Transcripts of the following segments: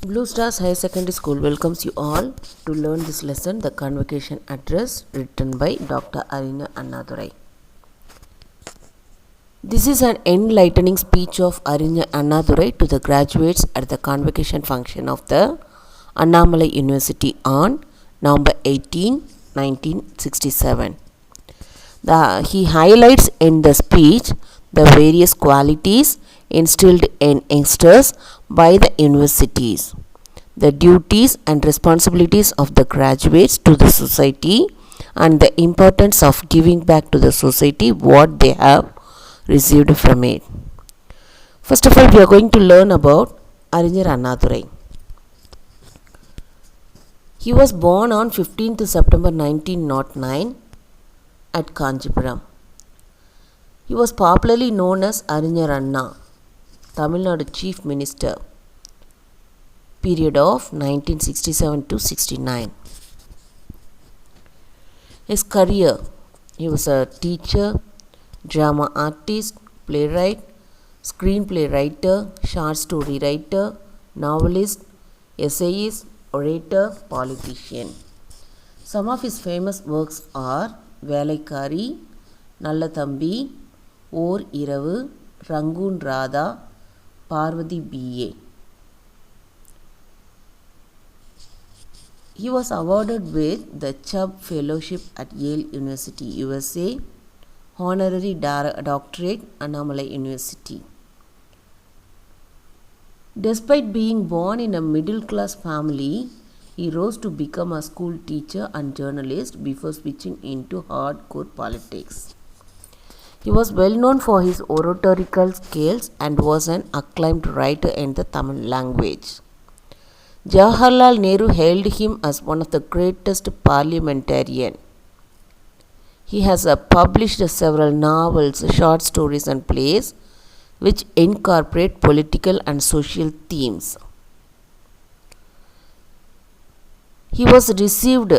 Blue Stars Higher Secondary School welcomes you all to learn this lesson, the Convocation Address, written by Dr. Arina Annadurai. This is an enlightening speech of Arina Annadurai to the graduates at the Convocation function of the Annamalai University on November 18, 1967. He highlights in the speech the various qualities instilled in youngsters by the universities, the duties and responsibilities of the graduates to the society, and the importance of giving back to the society what they have received from it. First of all, we are going to learn about Arinyar Annadurai. He was born on 15th September 1909 at Kanjipuram. He was popularly known as Arinyar Anna, Tamil Nadu Chief Minister, period of 1967 to 69. His career: he was a teacher, drama artist, playwright, screenplay writer, short story writer, novelist, essayist, orator, politician. Some of his famous works are Velaikari, Nalla Thambi, Or Iravu, Rangoon Radha, Parvati B.A. He was awarded with the Chubb Fellowship at Yale University, USA, Honorary Doctorate, Annamalai University. Despite being born in a middle-class family, he rose to become a school teacher and journalist before switching into hardcore politics. He was well known for his oratorical skills and was an acclaimed writer in the Tamil language. Jawaharlal Nehru hailed him as one of the greatest parliamentarians. He has published several novels, short stories and plays which incorporate political and social themes. He was received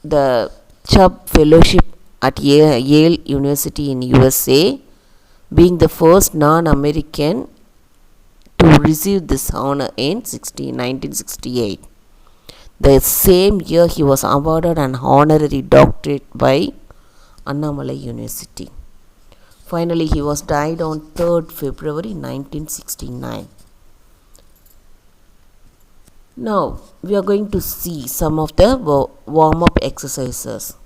the Chubb Fellowship at Yale University in USA, being the first non-American to receive this honor in 1968. The same year, he was awarded an honorary doctorate by Annamalai University. Finally, he was died on 3rd February 1969. Now, we are going to see some of the warm-up exercises.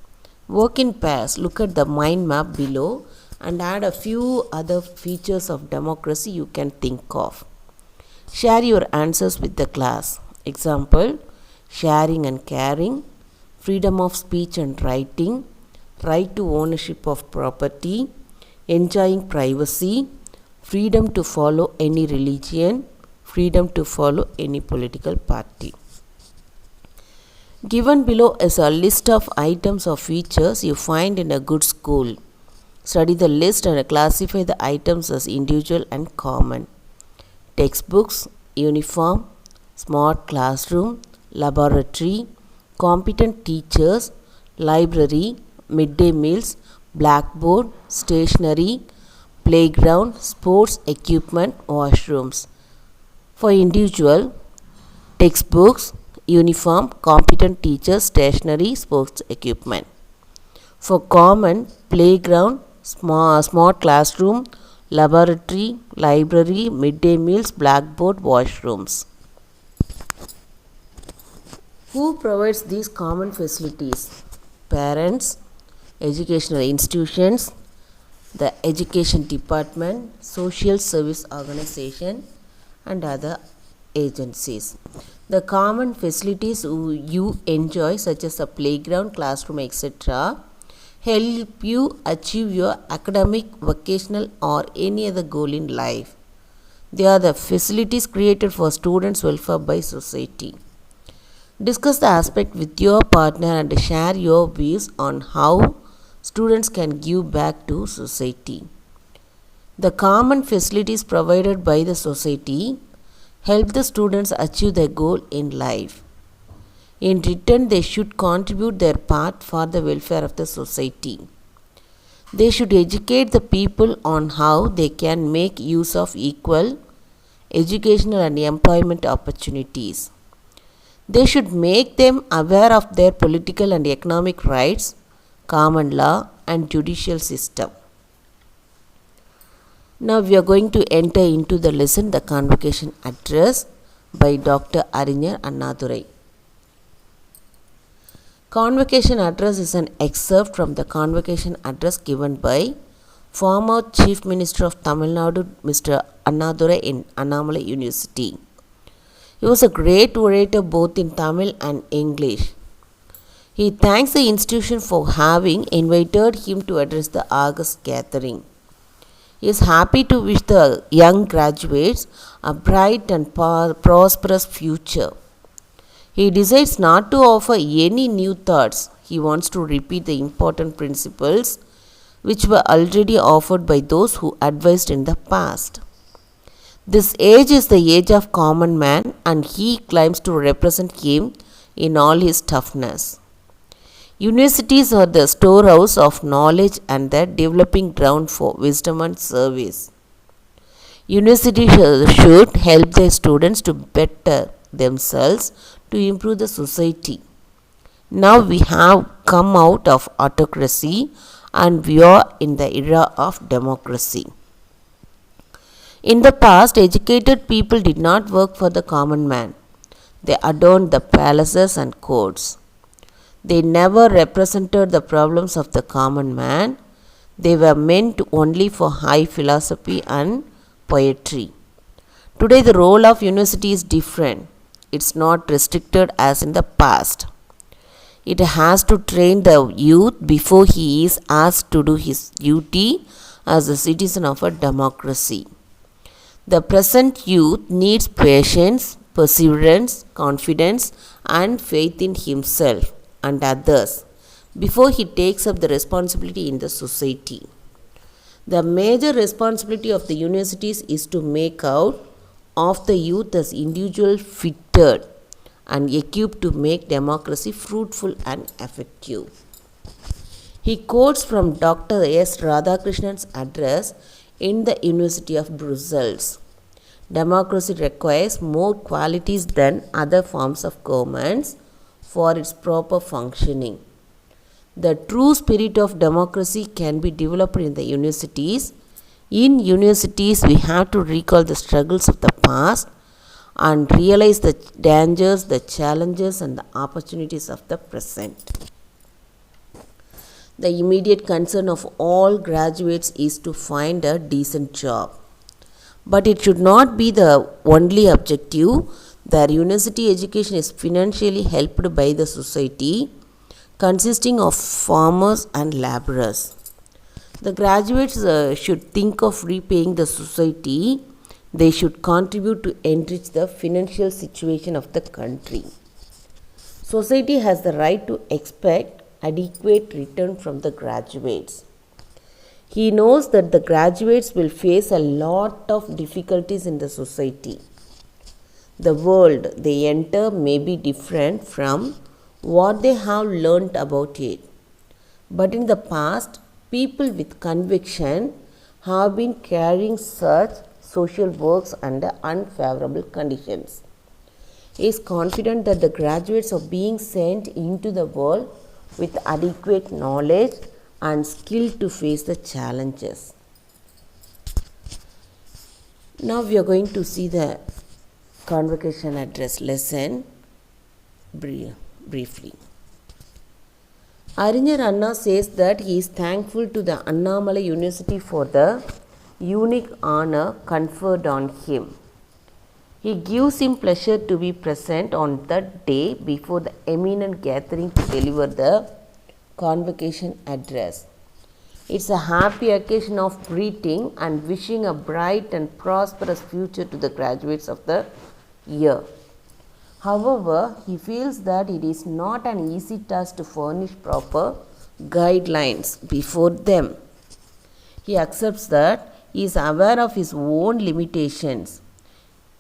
Work in pairs. Look at the mind map below and add a few other features of democracy you can think of. Share your answers with the class. Example: sharing and caring, freedom of speech and writing, right to ownership of property, enjoying privacy, freedom to follow any religion, freedom to follow any political party. Given below is a list of items or features you find in a good school. Study the list and classify the items as individual and common. Textbooks, uniform, smart classroom, laboratory, competent teachers, library, midday meals, blackboard, stationery, playground, sports equipment, washrooms. For individual, textbooks, uniform, competent teachers, stationery, sports equipment. For common, playground, smart classroom, laboratory, library, midday meals, blackboard, washrooms. Who provides these common facilities? Parents, educational institutions, the education department, social service organization, and other agencies. The common facilities you enjoy, such as a playground, classroom, etc., help you achieve your academic, vocational, or any other goal in life. They are the facilities created for students' welfare by society. Discuss the aspect with your partner and share your views on how students can give back to society. The common facilities provided by the society help the students achieve their goal in life. In return, they should contribute their part for the welfare of the society. They should educate the people on how they can make use of equal educational and employment opportunities. They should make them aware of their political and economic rights, common law, and judicial system. Now we are going to enter into the lesson, the convocation address by Dr. Arinyar Annadurai. Convocation address is an excerpt from the convocation address given by former Chief Minister of Tamil Nadu, Mr. Annadurai in Annamalai University. He was a great orator both in Tamil and English. He thanks the institution for having invited him to address the August gathering. He is happy to wish the young graduates a bright and prosperous future. He decides not to offer any new thoughts. He wants to repeat the important principles which were already offered by those who advised in the past. This age is the age of common man, and he claims to represent him in all his toughness. Universities are the storehouse of knowledge and the developing ground for wisdom and service. Universities should help their students to better themselves to improve the society. Now we have come out of autocracy and we are in the era of democracy. In the past, educated people did not work for the common man. They adorned the palaces and courts. They never represented the problems of the common man. They were meant only for high philosophy and poetry. Today the role of university is different. It's not restricted as in the past. It has to train the youth before he is asked to do his duty as a citizen of a democracy. The present youth needs patience, perseverance, confidence, and faith in himself and others before he takes up the responsibility in the society. The major responsibility of the universities is to make out of the youth as individual fitted and equipped to make democracy fruitful and effective. He quotes from Dr. S. Radhakrishnan's address in the University of Brussels. Democracy requires more qualities than other forms of governments for its proper functioning. The true spirit of democracy can be developed in the universities. In universities, we have to recall the struggles of the past and realize the dangers, the challenges, and the opportunities of the present. The immediate concern of all graduates is to find a decent job. But it should not be the only objective. Their university education is financially helped by the society, consisting of farmers and laborers. The graduates should think of repaying the society. They should contribute to enrich the financial situation of the country. Society has the right to expect adequate return from the graduates. He knows that the graduates will face a lot of difficulties in the society. The world they enter may be different from what they have learnt about it. But in the past, people with conviction have been carrying such social works under unfavorable conditions. He is confident that the graduates are being sent into the world with adequate knowledge and skill to face the challenges. Now we are going to see the convocation address lesson briefly. Arinyar Anna says that he is thankful to the Annamalai University for the unique honor conferred on him. He gives him pleasure to be present on the day before the eminent gathering to deliver the convocation address. It's a happy occasion of greeting and wishing a bright and prosperous future to the graduates of the year. However, he feels that it is not an easy task to furnish proper guidelines before them. He accepts that he is aware of his own limitations.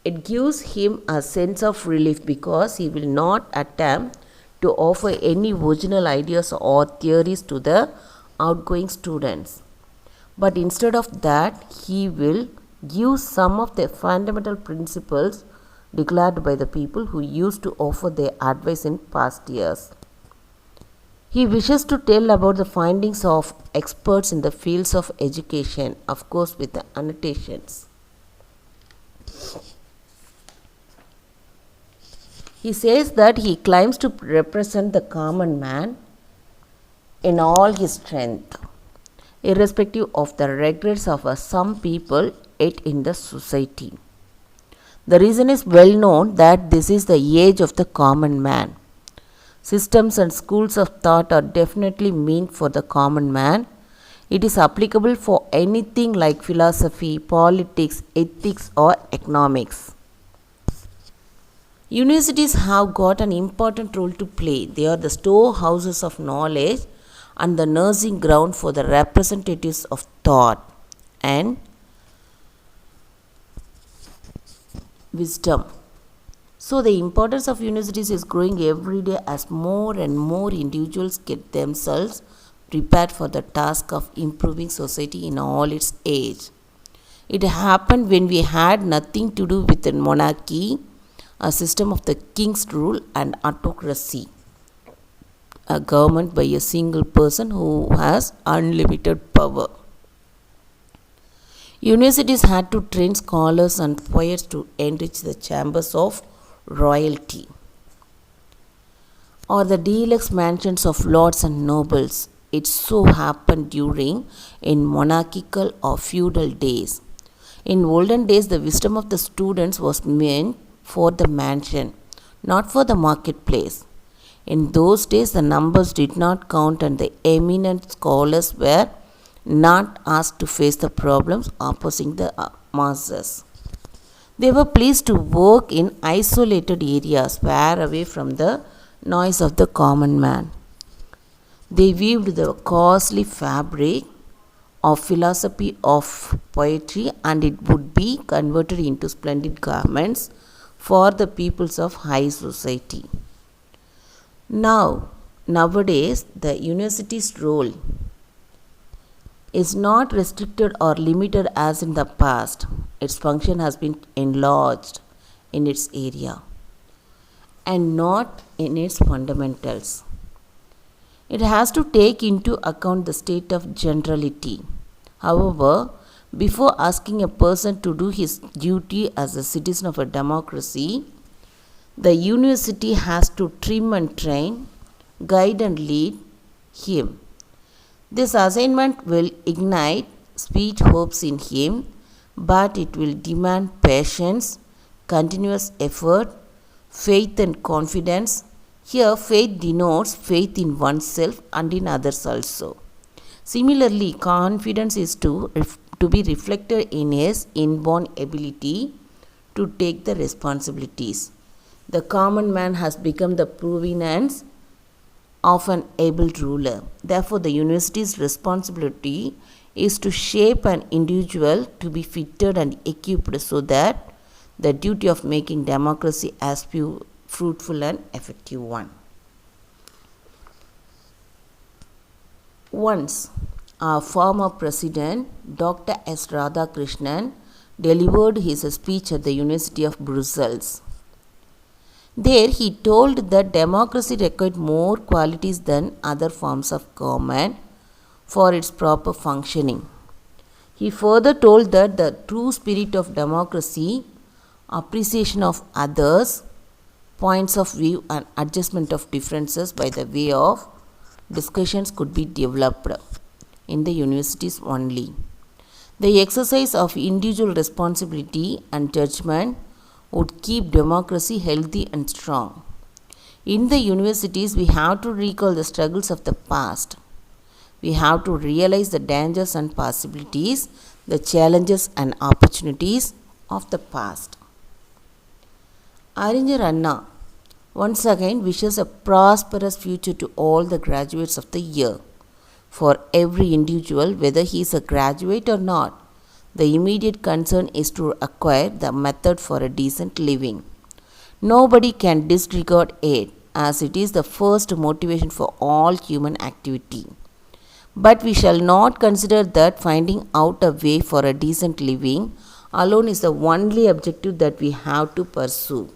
It gives him a sense of relief because he will not attempt to offer any original ideas or theories to the outgoing students. But instead of that, he will gives some of the fundamental principles declared by the people who used to offer their advice in past years. He wishes to tell about the findings of experts in the fields of education, of course with the annotations. He says that he claims to represent the common man in all his strength, irrespective of the regrets of some people yet in the society. The reason is well known that this is the age of the common man. Systems and schools of thought are definitely meant for the common man. It is applicable for anything like philosophy, politics, ethics, or economics. Universities have got an important role to play. They are the storehouses of knowledge and the nursing ground for the representatives of thought and wisdom. So the importance of universities is growing every day as more and more individuals get themselves prepared for the task of improving society in all its age. It happened when we had nothing to do with a monarchy, a system of the king's rule and autocracy, a government by a single person who has unlimited power. Universities had to train scholars and poets to enrich the chambers of royalty, or the deluxe mansions of lords and nobles. It so happened during in monarchical or feudal days. In olden days, the wisdom of the students was meant for the mansion, not for the marketplace. In those days, the numbers did not count and the eminent scholars were not asked to face the problems opposing the masses. They were pleased to work in isolated areas far away from the noise of the common man. They weaved the costly fabric of philosophy of poetry and it would be converted into splendid garments for the peoples of high society. Nowadays, the university's role is not restricted or limited as in the past. Its function has been enlarged in its area and not in its fundamentals. It has to take into account the state of generality. However, before asking a person to do his duty as a citizen of a democracy, the university has to trim and train, guide and lead him. This assignment will ignite sweet hopes in him, but it will demand patience, continuous effort, faith and confidence. Here, faith denotes faith in oneself and in others also. Similarly, confidence is to be reflected in his inborn ability to take the responsibilities. The common man has become the provenance of an able ruler. Therefore, the university's responsibility is to shape an individual to be fitted and equipped so that the duty of making democracy as fruitful and effective one. Once, our former president, Dr. S. Radhakrishnan, delivered his speech at the University of Brussels. There, he told that democracy required more qualities than other forms of government for its proper functioning. He further told that the true spirit of democracy, appreciation of others, points of view and adjustment of differences by the way of discussions could be developed in the universities only. The exercise of individual responsibility and judgment would keep democracy healthy and strong. In the universities, we have to recall the struggles of the past. We have to realize the dangers and possibilities, the challenges and opportunities of the past. Aringer Anna once again wishes a prosperous future to all the graduates of the year. For every individual, whether he is a graduate or not, the immediate concern is to acquire the method for a decent living. Nobody can disregard it, as it is the first motivation for all human activity. But we shall not consider that finding out a way for a decent living alone is the only objective that we have to pursue.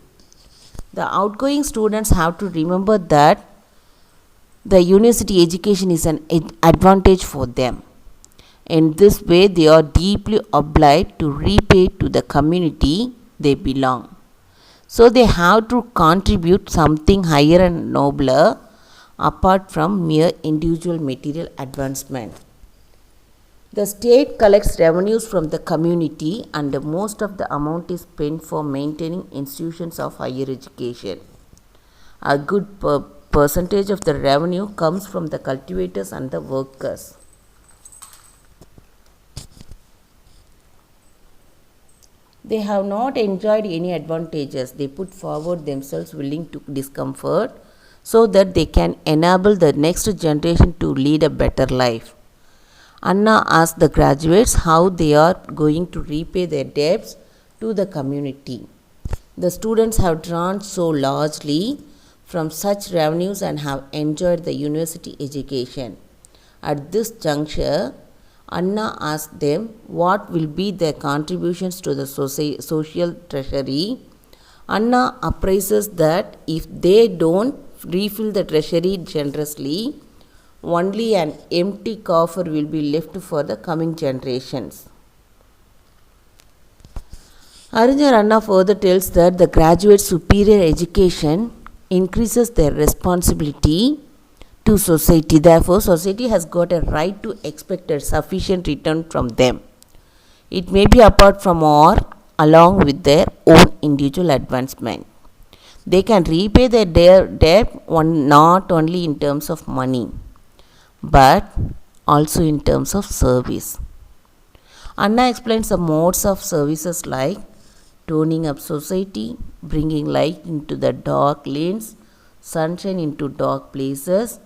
The outgoing students have to remember that the university education is an advantage for them. In this way, they are deeply obliged to repay to the community they belong. So they have to contribute something higher and nobler apart from mere individual material advancement. The state collects revenues from the community and most of the amount is spent for maintaining institutions of higher education. A good percentage of the revenue comes from the cultivators and the workers. They have not enjoyed any advantages. They put forward themselves willing to discomfort so that they can enable the next generation to lead a better life. Anna asked the graduates how they are going to repay their debts to the community. The students have drawn so largely from such revenues and have enjoyed the university education. At this juncture, Anna asked them what will be their contributions to the social treasury. Anna appraises that if they don't refill the treasury generously, only an empty coffer will be left for the coming generations. Arinya Anna further tells that the graduate superior education increases their responsibility to society. Therefore, society has got a right to expect a sufficient return from them. It may be apart from or along with their own individual advancement. They can repay their debt not only in terms of money, but also in terms of service. Anna explains the modes of services like toning up society, bringing light into the dark lanes, sunshine into dark places,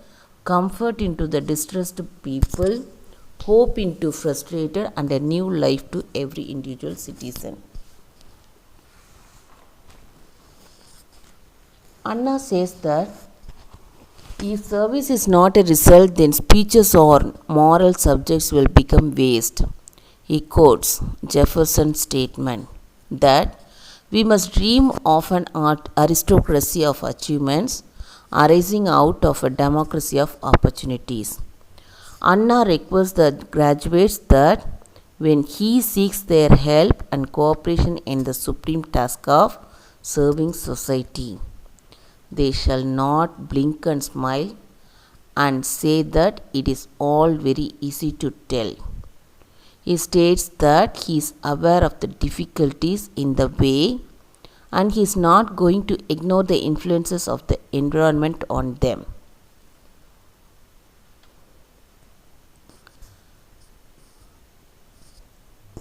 comfort into the distressed people, hope into frustrated, and a new life to every individual citizen. Anna says that if service is not a result, then speeches or moral subjects will become waste. He quotes Jefferson's statement that we must dream of an aristocracy of achievements arising out of a democracy of opportunities. Anna requests the graduates that when he seeks their help and cooperation in the supreme task of serving society, they shall not blink and smile and say that it is all very easy to tell. He states that he is aware of the difficulties in the way and he is not going to ignore the influences of the environment on them.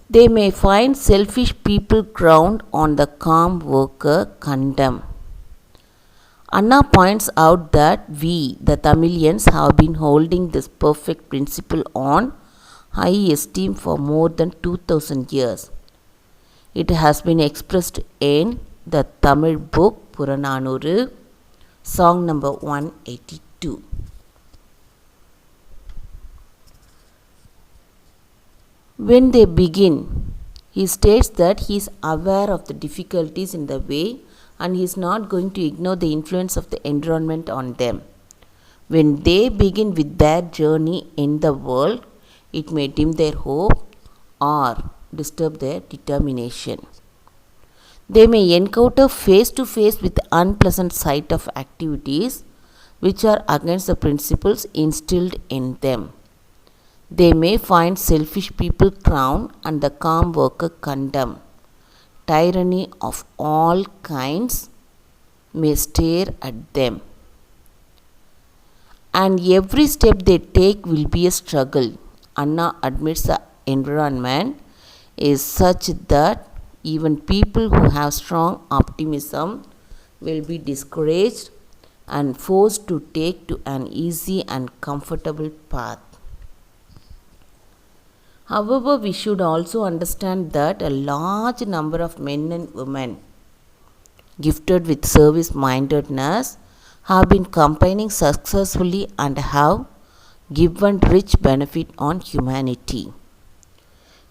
They may find selfish people ground on the calm worker condemn. Anna points out that we, the Tamilians, have been holding this perfect principle on high esteem for more than 2000 years. It has been expressed in the Tamil book Purananuru, song number 182. When they begin, he states that he is aware of the difficulties in the way and he is not going to ignore the influence of the environment on them. When they begin with their journey in the world, it may dim their hope or disturb their determination. They may encounter face to face with the unpleasant sight of activities which are against the principles instilled in them. They may find selfish people crowned and the calm worker condemned. Tyranny of all kinds may stare at them. And every step they take will be a struggle. Anna admits the environment is such that even people who have strong optimism will be discouraged and forced to take to an easy and comfortable path. However, we should also understand that a large number of men and women gifted with service-mindedness have been campaigning successfully and have given rich benefit on humanity.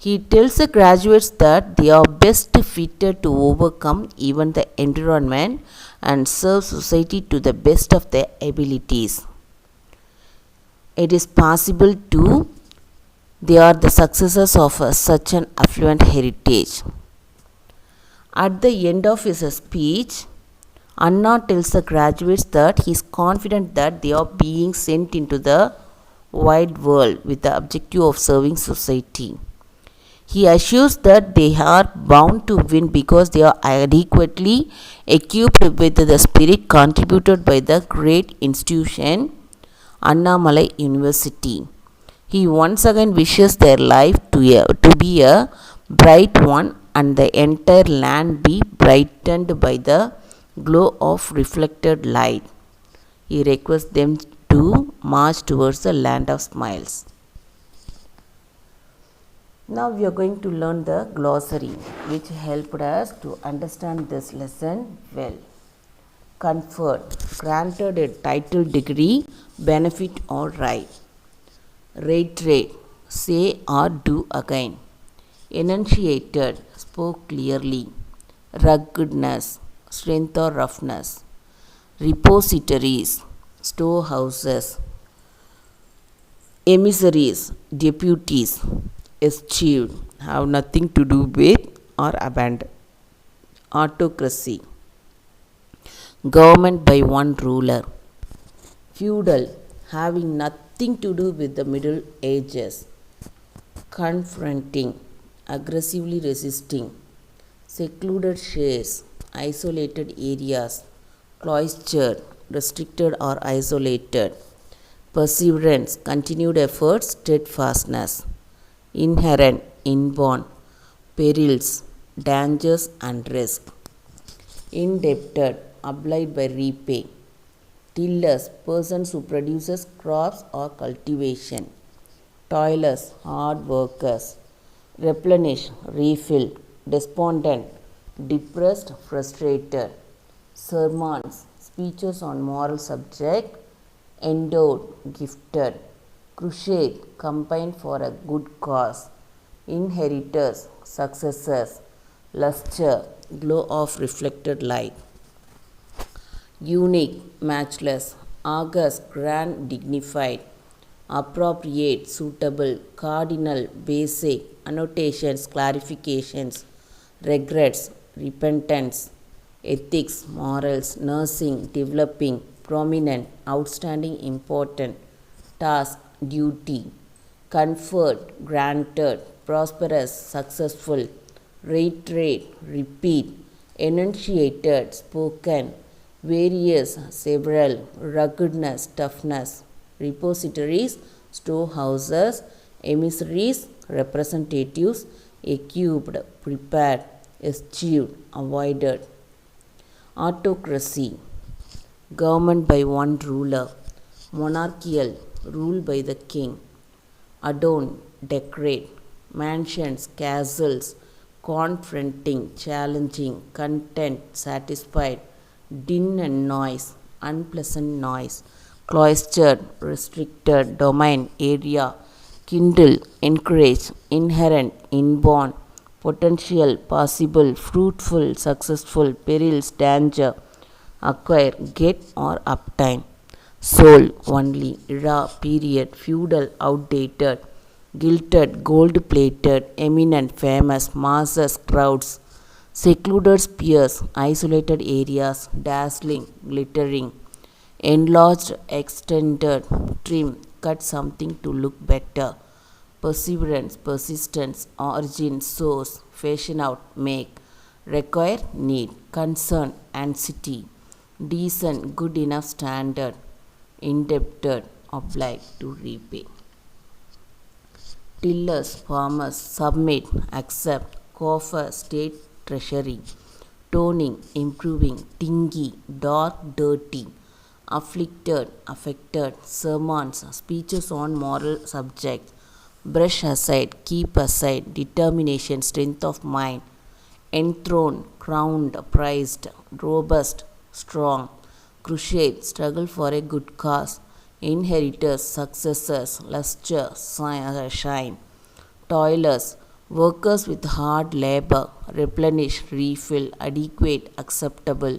He tells the graduates that they are best fitted to overcome even the environment and serve society to the best of their abilities. It is possible to they are the successors of such an affluent heritage. At the end of his speech, Anna tells the graduates that he is confident that they are being sent into the wide world with the objective of serving society. He assures that they are bound to win because they are adequately equipped with the spirit contributed by the great institution Annamalai University. He once again wishes their life to be a bright one and the entire land be brightened by the glow of reflected light. He requests them to march towards the land of smiles. Now we are going to learn the glossary which helped us to understand this lesson well. Conferred, granted a title, degree, benefit or right. Reiterate, say or do again. Enunciated, spoke clearly. Ruggedness, strength or roughness. Repositories, storehouses. Emissaries, deputies. Eschewed, have nothing to do with or abandoned. Autocracy, government by one ruler. Feudal, having nothing to do with the Middle Ages. Confronting, aggressively resisting. Secluded shares, isolated areas. Cloistered, restricted or isolated. Perseverance, continued efforts, steadfastness. Inherent, inborn. Perils, dangers and risk. Indebted, obliged by repay. Tillers, persons who produces crops or cultivation. Toilers, hard workers. Replenish, refill. Despondent, depressed, frustrated. Sermons, speeches on moral subject. Endowed, gifted. Crusade, combined for a good cause. Inheritors, successors. Luster, glow of reflected light. Unique, matchless. August, grand, dignified. Appropriate, suitable. Cardinal, basic. Annotations, clarifications. Regrets, repentance. Ethics, morals. Nursing, developing. Prominent, outstanding, important. Task, duty. Conferred, granted. Prosperous, successful. Reiterate, repeat. Enunciated, spoken. Various, several. Ruggedness, toughness. Repositories, storehouses. Emissaries, representatives. Equipped, prepared. Eschewed, avoided. Autocracy, government by one ruler. Monarchical, rule by the king. Adorn, decorate. Mansions, castles. Confronting, challenging. Content, satisfied. Din and noise, unpleasant noise. Cloistered, restricted. Domain, area. Kindle, encourage. Inherent, inborn. Potential, possible. Fruitful, successful. Perils, danger. Acquire, get or obtain. Soul, only. Era, period. Feudal, outdated. Gilded, gold plated. Eminent, famous. Masses, crowds. Secluded spheres, isolated areas. Dazzling, glittering. Enlarged, extended. Trim, cut something to look better. Perseverance, persistence. Origin, source. Fashion out, make. Require, need. Concern, anxiety. Decent, good enough standard. Indebted, obliged to repay. Tillers, farmers. Submit, accept. Coffer, state treasury. Toning, improving. Dingy, dark, dirty. Afflicted, affected. Sermons, speeches on moral subjects. Brush aside, keep aside. Determination, strength of mind. Enthroned, crowned, prized. Robust, strong. Crusade, struggle for a good cause. Inheritors, successors. Luster, shine. Toilers, Workers with hard labor, replenish, refill, adequate, acceptable,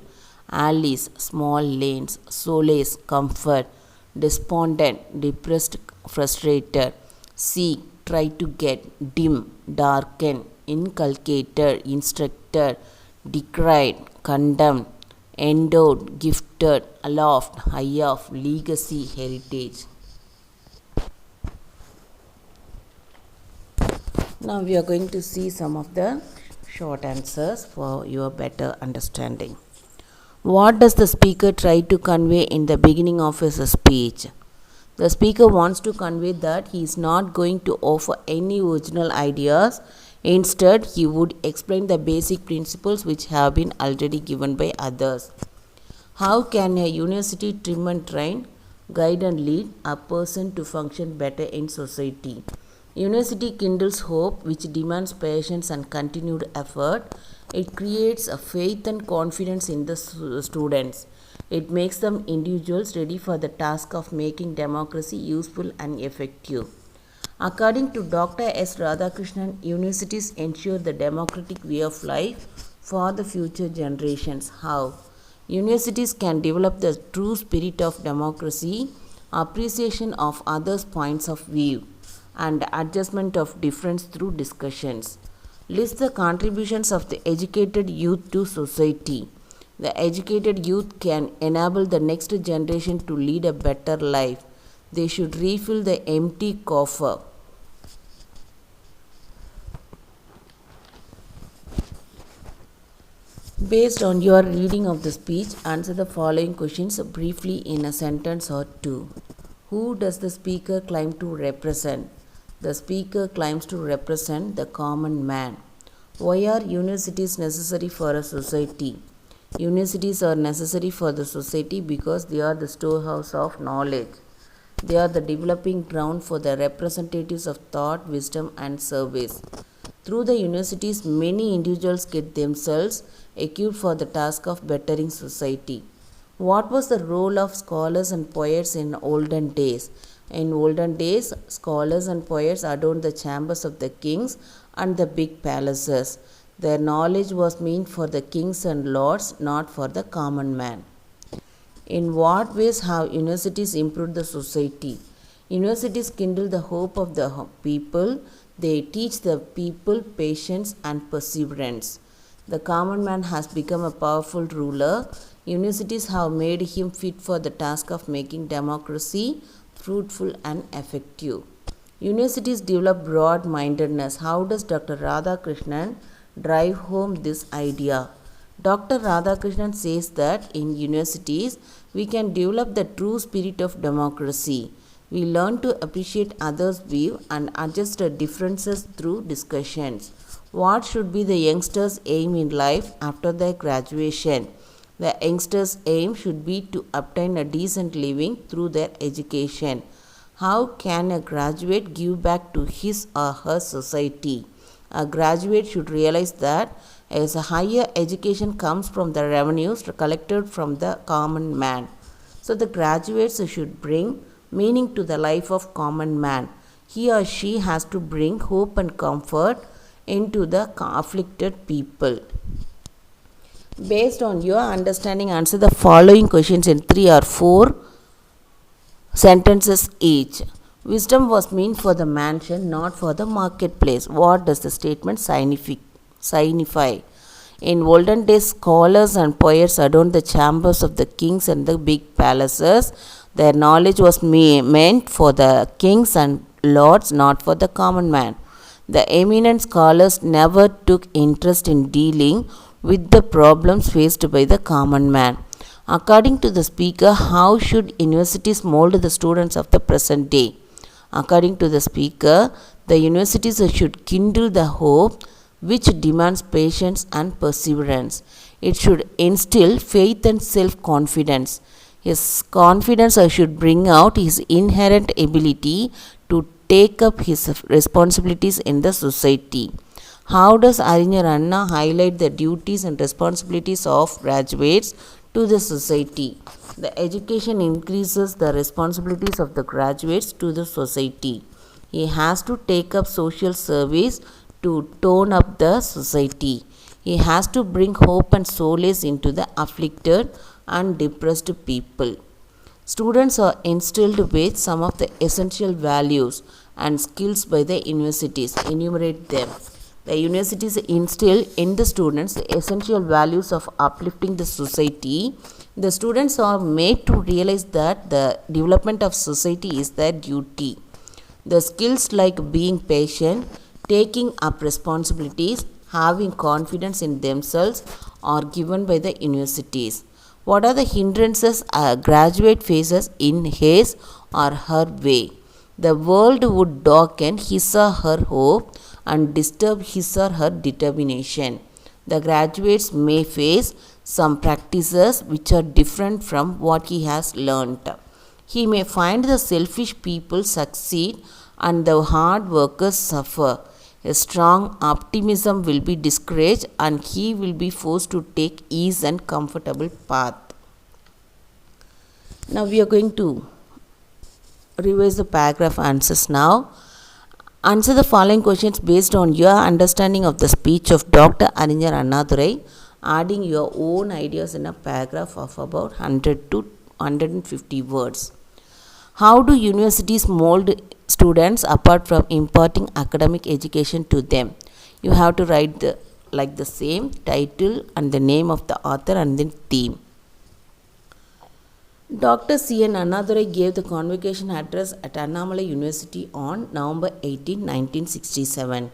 alleys, small lanes, solace, comfort, despondent, depressed, frustrated, seek, try to get, dim, darken, inculcated, instructed, decried, condemned, endowed, gifted, aloft, high of, legacy, heritage. Now we are going to see some of the short answers for your better understanding. What does the speaker try to convey in the beginning of his speech? The speaker wants to convey that he is not going to offer any original ideas. Instead, he would explain the basic principles which have been already given by others. How can a university trim and train, guide and lead a person to function better in society? University kindles hope which demands patience and continued effort. It creates a faith and confidence in the students. It makes them individuals ready for the task of making democracy useful and effective. According to Dr. S. Radhakrishnan, universities ensure the democratic way of life for the future generations. How? Universities can develop the true spirit of democracy, appreciation of others' points of view, and adjustment of difference through discussions. List the contributions of the educated youth to society. The educated youth can enable the next generation to lead a better life. They should refill the empty coffer. Based on your reading of the speech, answer the following questions briefly in a sentence or two. Who does the speaker claim to represent? The speaker claims to represent the common man. Why are universities necessary for a society? Universities are necessary for the society because they are the storehouse of knowledge. They are the developing ground for the representatives of thought, wisdom, and service. Through the universities, many individuals get themselves equipped for the task of bettering society. What was the role of scholars and poets in olden days? In olden days, scholars and poets adorned the chambers of the kings and the big palaces. Their knowledge was meant for the kings and lords, not for the common man. In what ways have universities improved the society? Universities kindle the hope of the people. They teach the people patience and perseverance. The common man has become a powerful ruler. Universities have made him fit for the task of making democracy fruitful and effective. Universities develop broad-mindedness. How does Dr. Radhakrishnan drive home this idea? Dr. Radhakrishnan says that in universities, we can develop the true spirit of democracy. We learn to appreciate others' view and adjust the differences through discussions. What should be the youngsters' aim in life after their graduation? The youngsters' aim should be to obtain a decent living through their education. How can a graduate give back to his or her society? A graduate should realize that as a higher education comes from the revenues collected from the common man. So the graduates should bring meaning to the life of common man. He or she has to bring hope and comfort into the afflicted people. Based on your understanding, answer the following questions in 3 or 4 sentences each. Wisdom was meant for the mansion, not for the marketplace. What does the statement signify? In olden days, scholars and poets adorned the chambers of the kings and the big palaces. Their knowledge was meant for the kings and lords, not for the common man. The eminent scholars never took interest in dealing with the problems faced by the common man. According to the speaker, how should universities mold the students of the present day? According to the speaker, the universities should kindle the hope which demands patience and perseverance. It should instill faith and self-confidence. His confidence should bring out his inherent ability to take up his responsibilities in the society. How does Arinyar Anna highlight the duties and responsibilities of graduates to the society? The education increases the responsibilities of the graduates to the society. He has to take up social service to tone up the society. He has to bring hope and solace into the afflicted and depressed people. Students are instilled with some of the essential values and skills by the universities. Enumerate them. The universities instill in the students the essential values of uplifting the society. The students are made to realize that the development of society is their duty. The skills like being patient, taking up responsibilities, having confidence in themselves are given by the universities. What are the hindrances a graduate faces in his or her way? The world would darken his or her hope and disturb his or her determination. The graduates may face some practices which are different from what he has learnt. He may find the selfish people succeed and the hard workers suffer. A strong optimism will be discouraged and he will be forced to take ease and comfortable path. Now we are going to revise the paragraph answers now. Answer the following questions based on your understanding of the speech of Dr. Arinyar Annadurai, adding your own ideas in a paragraph of about 100 to 150 words. How do universities mold students apart from imparting academic education to them? You have to write the same title and the name of the author and then theme. Dr. C.N. Annadurai gave the convocation address at Annamalai University on November 18, 1967.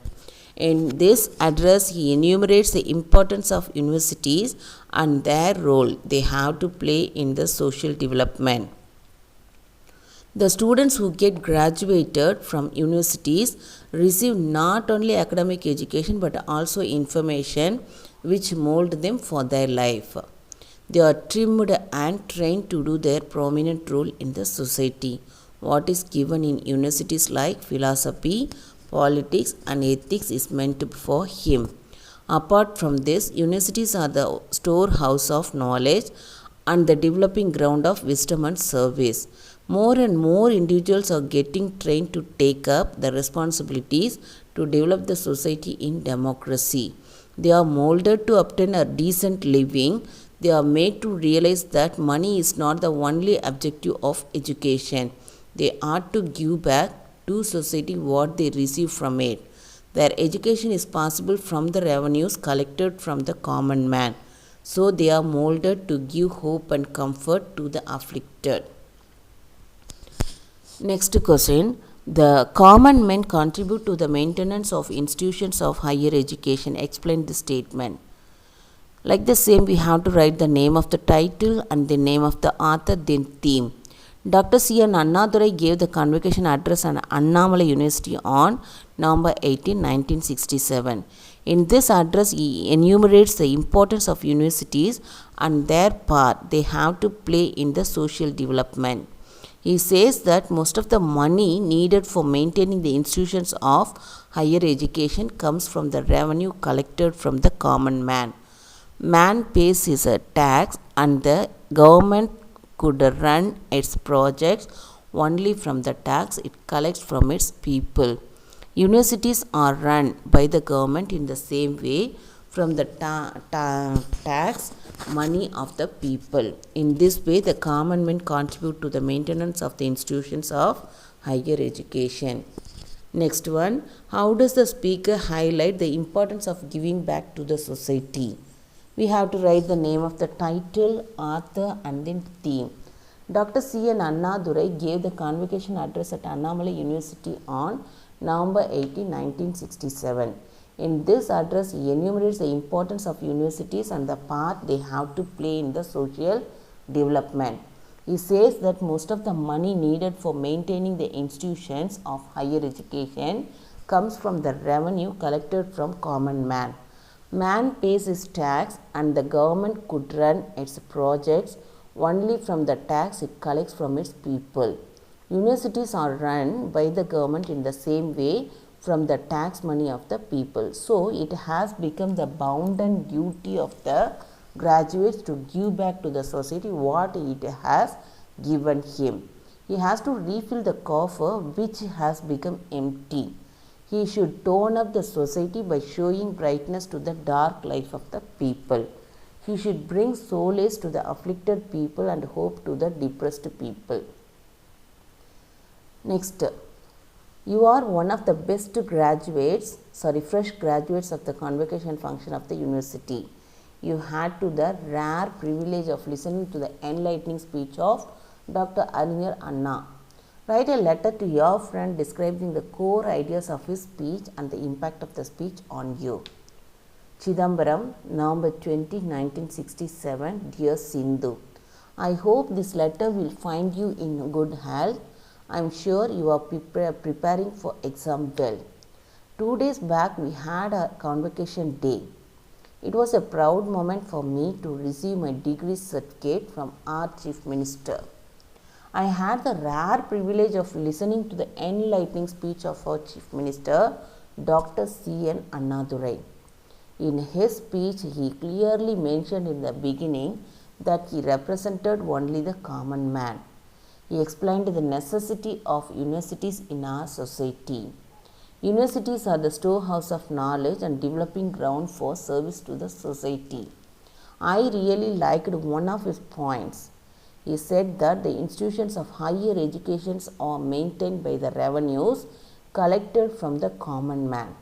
In this address, he enumerates the importance of universities and their role they have to play in the social development. The students who get graduated from universities receive not only academic education but also information which mold them for their life. They are trimmed and trained to do their prominent role in the society. What is given in universities like philosophy, politics and ethics is meant for him. Apart from this, universities are the storehouse of knowledge and the developing ground of wisdom and service. More and more individuals are getting trained to take up the responsibilities to develop the society in democracy. They are molded to obtain a decent living. They are made to realize that money is not the only objective of education. They are to give back to society what they receive from it. Their education is possible from the revenues collected from the common man. So they are molded to give hope and comfort to the afflicted. Next question. The common men contribute to the maintenance of institutions of higher education. Explain the statement. Like the same, we have to write the name of the title and the name of the author, then theme. Dr. C.N. Annadurai gave the convocation address at Annamalai University on November 18, 1967. In this address, he enumerates the importance of universities and their part they have to play in the social development. He says that most of the money needed for maintaining the institutions of higher education comes from the revenue collected from the common man. Man pays his tax and the government could run its projects only from the tax it collects from its people. Universities are run by the government in the same way from the tax money of the people. In this way, the common men contribute to the maintenance of the institutions of higher education. Next one, how does the speaker highlight the importance of giving back to the society? We have to write the name of the title, author and then theme. Dr. C.N. Annadurai gave the convocation address at Annamalai University on November 18, 1967. In this address, he enumerates the importance of universities and the part they have to play in the social development. He says that most of the money needed for maintaining the institutions of higher education comes from the revenue collected from common man. Man pays his tax and the government could run its projects only from the tax it collects from its people. Universities are run by the government in the same way from the tax money of the people. So it has become the bounden duty of the graduates to give back to the society what it has given him. He has to refill the coffer which has become empty. He should tone up the society by showing brightness to the dark life of the people. He should bring solace to the afflicted people and hope to the depressed people. Next, you are one of the best fresh graduates of the convocation function of the university. You had the rare privilege of listening to the enlightening speech of Dr. Arinyar Anna. Write a letter to your friend describing the core ideas of his speech and the impact of the speech on you. Chidambaram, November 20, 1967. Dear Sindhu, I hope this letter will find you in good health. I am sure you are preparing for exam well. 2 days back we had a convocation day. It was a proud moment for me to receive my degree certificate from our Chief Minister. I had the rare privilege of listening to the enlightening speech of our Chief Minister, Dr. C.N. Annadurai. In his speech, he clearly mentioned in the beginning that he represented only the common man. He explained the necessity of universities in our society. Universities are the storehouse of knowledge and developing ground for service to the society. I really liked one of his points. He said that the institutions of higher education are maintained by the revenues collected from the common man.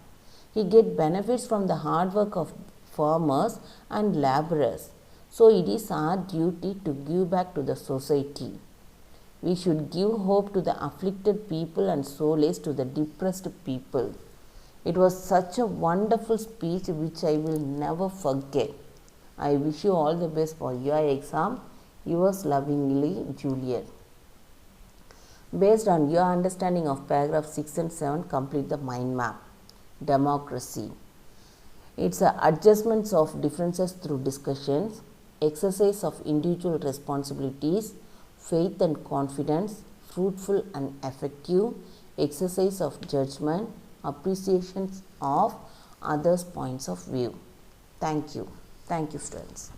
He gets benefits from the hard work of farmers and laborers. So it is our duty to give back to the society. We should give hope to the afflicted people and solace to the depressed people. It was such a wonderful speech which I will never forget. I wish you all the best for your exam. Yours lovingly, Juliet. Based on your understanding of paragraph 6 and 7, complete the mind map. Democracy. It's adjustments of differences through discussions, exercise of individual responsibilities, faith and confidence, fruitful and effective, exercise of judgment, appreciations of others' points of view. Thank you. Thank you, students.